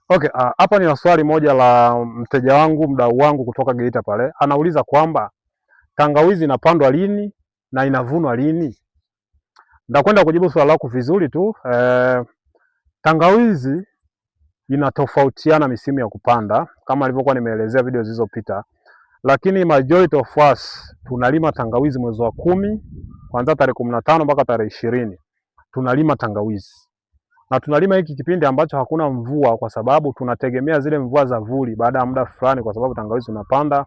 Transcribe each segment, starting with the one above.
Okay, hapa ni swali moja la mteja wangu, mdau wangu kutoka Geita pale. Anauliza kwamba tangawizi inapandwa lini na inavunwa lini? Nitakwenda kujibu swali lako vizuri tu. Tangawizi inatofautiana misimu ya kupanda kama nilivyokuwa nimeelezea video zilizopita, lakini majority of us tunalima tangawizi mwezi wa 10 kuanzia tarehe 15 mpaka tarehe 20 tunalima tangawizi. Na tunalima hiki kipindi ambacho hakuna mvua, kwa sababu tunategemea zile mvua za vuli baada ya muda fulani, kwa sababu tangawizi unapanda,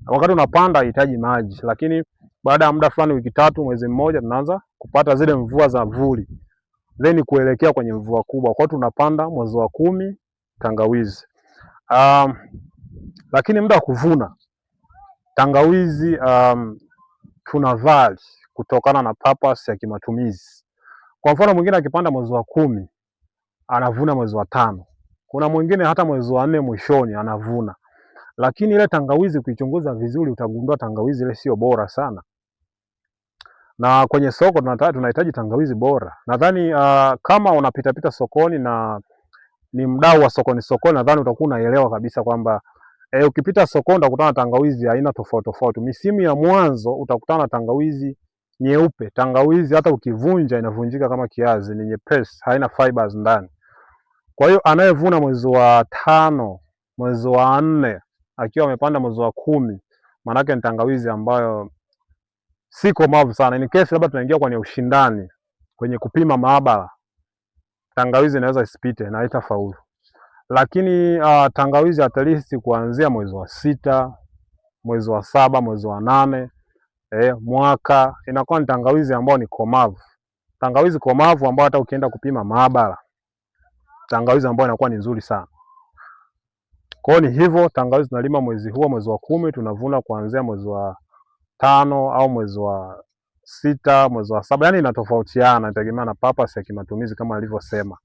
wakati unapanda inahitaji maji, lakini baada ya muda fulani, wiki 3, mwezi mmoja, tunaanza kupata zile mvua za vuli, then kuelekea kwenye mvua kubwa. Kwa hiyo tunapanda mwezi wa 10 tangawizi. Lakini muda wa kuvuna tangawizi tunavali kutokana na purpose ya kimatumizi. Kwa mfano, mwingine akipanda mwezi wa 10 anavuna mwezi wa 5. Kuna mwingine hata mwezi wa 4 mwishoni anavuna. Lakini ile tangawizi ukichunguza vizuri utagundua tangawizi ile sio bora sana. Na kwenye soko tunahitaji tangawizi bora. Nadhani kama unapita pita sokoni na ni mdau wa sokoni, nadhani utakuwa unaelewa kabisa kwamba ukipita sokoni utakutana tangawizi aina tofauti tofauti. Misimu ya mwanzo utakutana tangawizi nyeupe. Tangawizi hata ukivunja inavunjika kama kiazi, ni nyepesi, haina fibers ndani. Kwa hiyo anayevuna mwezi wa 5, mwezi wa 4 akiwa amepanda mwezi wa 10, maana yake ni tangawizi ambayo si komavu sana. In case labda tunaingia kwenye ushindani, kwenye kupima maabara, tangawizi inaweza isipite na haitafaulu. Lakini tangawizi at least kuanzia mwezi wa 6, mwezi wa 7, mwezi wa 8, mwaka, inakuwa ni tangawizi ambayo ni komavu. Tangawizi komavu ambayo hata ukienda kupima maabara, tangawizi ambayo inakuwa ni nzuri sana. Kwa hiyo ni hivyo, tangawizi tunalima mwezi huo, mwezi wa 10, tunavuna kuanzia mwezi wa 5 au mwezi wa 6, mwezi wa 7. Yani inatofautiana, inategemea na purpose ya kimatumizi kama alivyosema.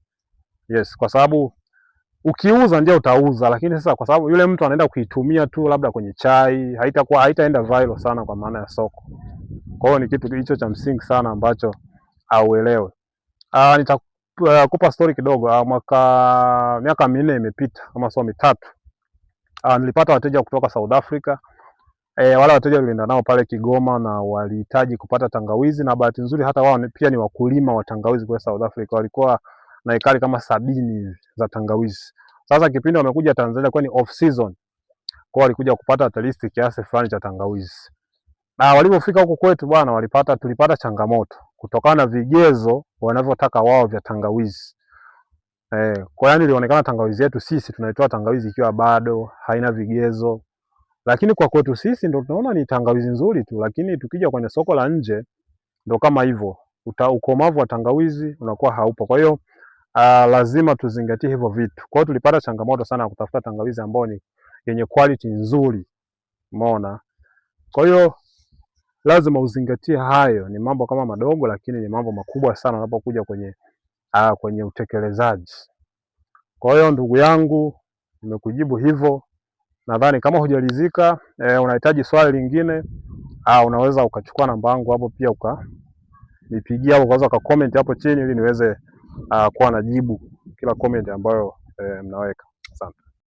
Yes, kwa sababu ukiuza ndio utauza, lakini sasa kwa sababu yule mtu anaenda kuitumia tu labda kwenye chai, haitaenda viral sana kwa maana ya soko. Kwa hiyo ni kitu hicho cha msingi sana ambacho auelewe. Nitakupa story kidogo. Miaka 4 imepita kama sio 3. Nilipata wateja kutoka South Africa. Wale wateja nilienda nao pale Kigoma na walihitaji kupata tangawizi, na bahati nzuri hata wao pia ni wakulima wa tangawizi kwa South Africa. Walikuwa na ekari kama 70 za tangawizi. Sasa kipindi wamekuja Tanzania kwa ni off season, kwa walikuja kupata at least kiasi fulani cha tangawizi. Na walipofika huko kwetu bwana, tulipata changamoto kutokana na vigezo wanavyotaka wao vya tangawizi. Kwa hiyo ilionekana tangawizi yetu sisi tunaitoa tangawizi ikiwa bado haina vigezo. Lakini kwa kwetu sisi ndio tunaona ni tangawizi nzuri tu, lakini tukija kwenye soko la nje ndio kama hivyo. Ukomavu wa tangawizi unakuwa haupo. Kwa hiyo lazima tuzingatie hivyo vitu. Kwa hiyo tulipata changamoto sana kutafuta tangawizi ambayo ni yenye quality nzuri. Umeona? Kwa hiyo lazima uzingatie hayo. Ni mambo kama madogo, lakini ni mambo makubwa sana unapokuja kwenye utekelezaji. Kwa hiyo ndugu yangu, nimekujibu hivyo. Nadhani kama hujalizika, unahitaji swali lingine, unaweza ukachukua namba yangu hapo pia ukanipigia au ukaweza comment hapo chini ili niweze kuwa najibu kila comment ambayo mnaweka. Asante.